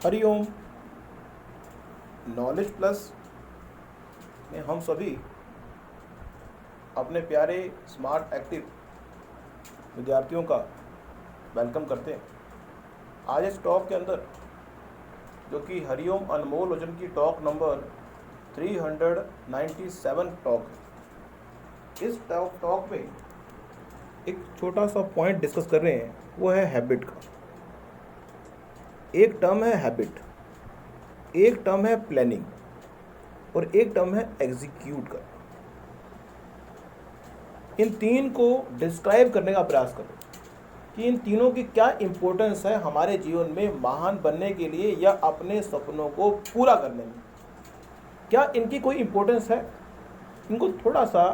Hariom. Knowledge plus में हम सभी अपने प्यारे स्मार्ट एक्टिव विद्यार्थियों का वेलकम करते हैं। आज इस टॉक के अंदर जो कि हरिओम अनमोल वजन की टॉक नंबर 397 टॉक है। इस टॉक में एक छोटा सा पॉइंट डिस्कस कर रहे हैं, वो है हैबिट का। एक टर्म है हैबिट, एक टर्म है प्लानिंग और एक टर्म है एग्जीक्यूट करना। इन तीन को डिस्क्राइब करने का प्रयास करो कि इन तीनों की क्या इंपॉर्टेंस है हमारे जीवन में महान बनने के लिए या अपने सपनों को पूरा करने में। क्या इनकी कोई इंपॉर्टेंस है? इनको थोड़ा सा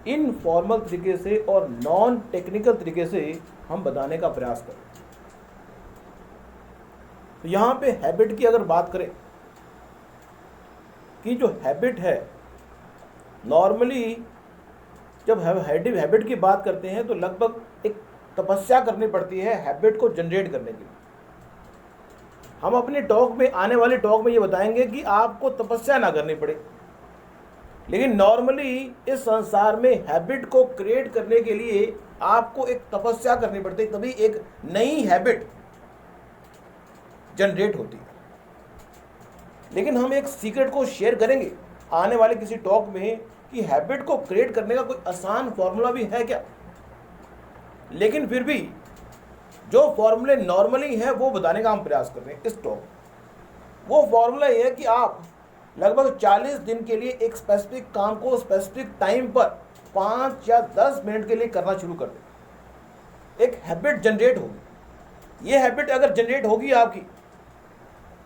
इनफॉर्मल तरीके से और नॉन टेक्निकल तरीके से हम बताने का प्रयास करें। तो यहाँ पे हैबिट की अगर बात करें कि जो हैबिट है, नॉर्मली जब हैबिट की बात करते हैं तो लगभग एक तपस्या करनी पड़ती है हैबिट को जनरेट करने के लिए। हम अपनी टॉक में, आने वाली टॉक में ये बताएंगे कि आपको तपस्या ना करनी पड़े, लेकिन नॉर्मली इस संसार में हैबिट को क्रिएट करने के लिए आपको एक तपस्या करनी पड़ती है, तभी एक नई हैबिट जनरेट होती है। लेकिन हम एक सीक्रेट को शेयर करेंगे आने वाले किसी टॉक में कि हैबिट को क्रिएट करने का कोई आसान फॉर्मूला भी है क्या। लेकिन फिर भी जो फॉर्मूले नॉर्मली हैं वो बताने का हम प्रयास कर रहे हैं इस टॉक। वो फॉर्मूला ये है कि आप लगभग 40 दिन के लिए एक स्पेसिफिक काम को स्पेसिफिक टाइम पर 5 या 10 मिनट के लिए करना शुरू कर दें। एक हैबिट जनरेट होगी। ये हैबिट अगर जनरेट होगी आपकी,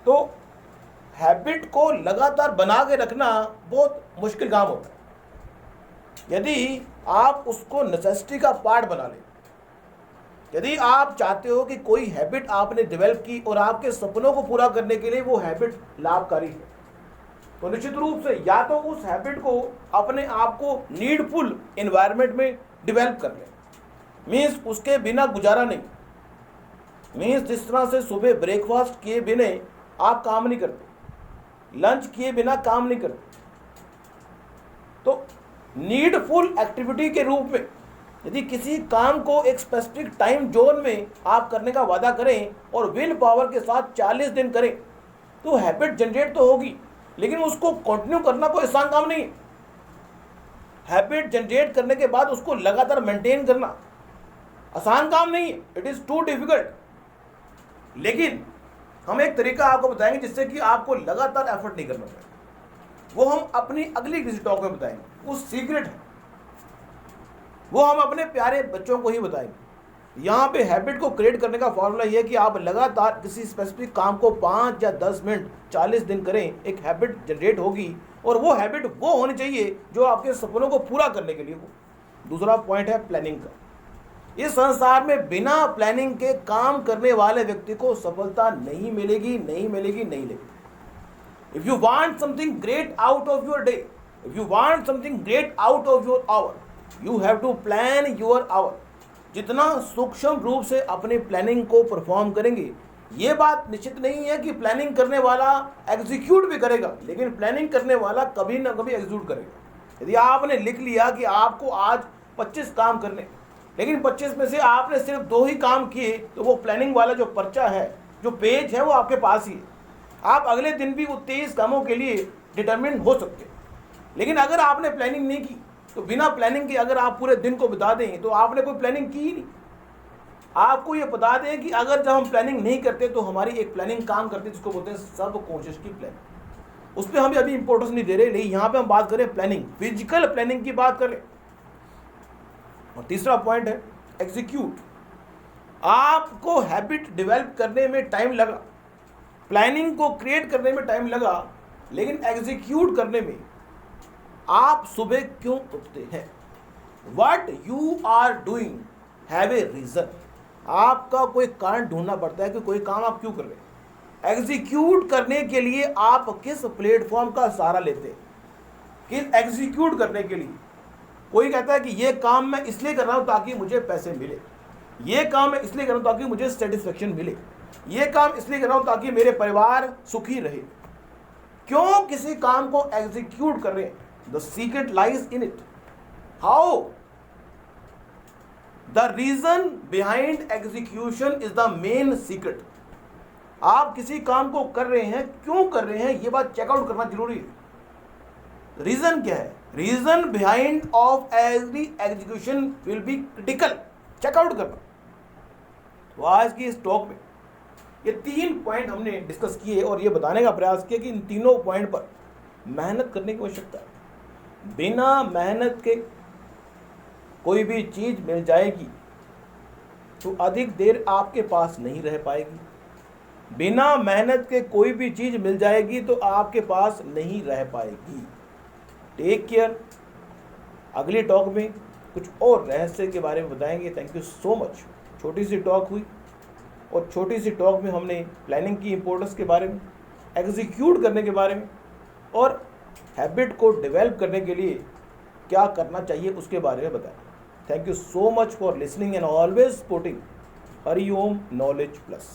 तो हैबिट को लगातार बना के रखना बहुत मुश्किल काम होता है। यदि आप उसको नेसेसिटी का पार्ट बना लें, यदि आप चाहते हो कि कोई हैबिट आपने डेवलप की और आपके सपनों को पूरा करने के लिए वो हैबिट लाभकारी है, तो निश्चित रूप से या तो उस हैबिट को अपने आप को नीडफुल एनवायरनमेंट में डेवलप कर लें। मीन्स उसके बिना गुजारा नहीं। मीन्स जिस तरह से सुबह ब्रेकफास्ट किए बिना आप काम नहीं करते, लंच किए बिना काम नहीं करते, तो नीडफुल एक्टिविटी के रूप में यदि किसी काम को एक स्पेसिफिक टाइम जोन में आप करने का वादा करें और विल पावर के साथ 40 दिन करें, तो हैबिट जनरेट तो होगी, लेकिन उसको कंटिन्यू करना कोई आसान काम नहीं है। हैबिट जनरेट करने के बाद उसको लगातार मेंटेन करना आसान काम नहीं है। It is too difficult. लेकिन हम एक तरीका आपको बताएंगे जिससे कि आपको लगातार एफर्ट नहीं करना पड़े। वो हम अपनी अगली किसी टॉक में बताएंगे। वो सीक्रेट है, वो हम अपने प्यारे बच्चों को ही बताएंगे। यहाँ पे हैबिट को क्रिएट करने का फॉर्मूला ये है कि आप लगातार किसी स्पेसिफिक काम को 5 या 10 मिनट 40 दिन करें, एक हैबिट जनरेट होगी। और वो हैबिट वो होनी चाहिए जो आपके सपनों को पूरा करने के लिए हो। दूसरा पॉइंट है प्लानिंग का। इस संसार में बिना प्लानिंग के काम करने वाले व्यक्ति को सफलता नहीं मिलेगी, नहीं मिलेगी, नहीं मिलेगी। If you want something great out of your day, if you want something great out of your hour, you have to plan your hour. जितना सूक्ष्म रूप से अपनी प्लानिंग को परफॉर्म करेंगे, ये बात निश्चित नहीं है कि प्लानिंग करने वाला एग्जीक्यूट भी करेगा, लेकिन प्लानिंग करने वाला कभी ना कभी एग्जीक्यूट करेगा। यदि आपने लिख लिया कि आपको आज 25 काम करने, लेकिन 25 में से आपने सिर्फ 2 ही काम किए, तो वो प्लानिंग वाला जो पर्चा है, जो पेज है, वो आपके पास ही है। आप अगले दिन भी वो 23 कामों के लिए डिटरमिन हो सकते हैं। लेकिन अगर आपने प्लानिंग नहीं की, तो बिना प्लानिंग के अगर आप पूरे दिन को बिता दें तो आपने कोई प्लानिंग की ही नहीं। आपको ये बता दें कि अगर जब हम प्लानिंग नहीं करते तो हमारी एक प्लानिंग काम करती है जिसको बोलते हैं सब कॉन्शियस की प्लानिंग। उस पर हम अभी इंपॉर्टेंस नहीं दे रहे, लेकिन यहाँ पे हम बात करें प्लानिंग, फिजिकल प्लानिंग की बात करें। और तीसरा पॉइंट है एग्जीक्यूट। आपको हैबिट डेवलप करने में टाइम लगा, प्लानिंग को क्रिएट करने में टाइम लगा, लेकिन एग्जीक्यूट करने में आप सुबह क्यों उठते हैं? What you are doing have a reason. आपका कोई कारण ढूंढना पड़ता है कि कोई काम आप क्यों कर रहे हैं। एग्जीक्यूट करने के लिए आप किस प्लेटफॉर्म का सहारा लेते हैं? किस एग्जीक्यूट करने के लिए कोई कहता है कि ये काम मैं इसलिए कर रहा हूं ताकि मुझे पैसे मिले, ये काम मैं इसलिए कर रहा हूं ताकि मुझे सेटिस्फेक्शन मिले, ये काम इसलिए कर रहा हूं ताकि मेरे परिवार सुखी रहे। क्यों किसी काम को एग्जीक्यूट कर रहे हैं? The secret lies in it. How? The reason behind execution is the main secret. आप किसी काम को कर रहे हैं, क्यों कर रहे हैं, ये बात चेकआउट करना जरूरी है। रीजन क्या है? Reason behind of every execution will be critical. Check out करना। तो आज की इस टॉक में ये 3 पॉइंट हमने डिस्कस किए और ये बताने का प्रयास किया कि इन तीनों पॉइंट पर मेहनत करने की आवश्यकता है। बिना मेहनत के कोई भी चीज मिल जाएगी तो अधिक देर आपके पास नहीं रह पाएगी। बिना मेहनत के कोई भी चीज मिल जाएगी तो आपके पास नहीं रह पाएगी। Take care. अगली टॉक में कुछ और रहस्य के बारे में बताएंगे। Thank you so much. छोटी सी टॉक हुई और छोटी सी टॉक में हमने प्लानिंग की इंपॉर्टेंस के बारे में, एग्जीक्यूट करने के बारे में और हैबिट को डेवलप करने के लिए क्या करना चाहिए उसके बारे में बताया। Thank you so much for listening and always supporting Hariom knowledge plus.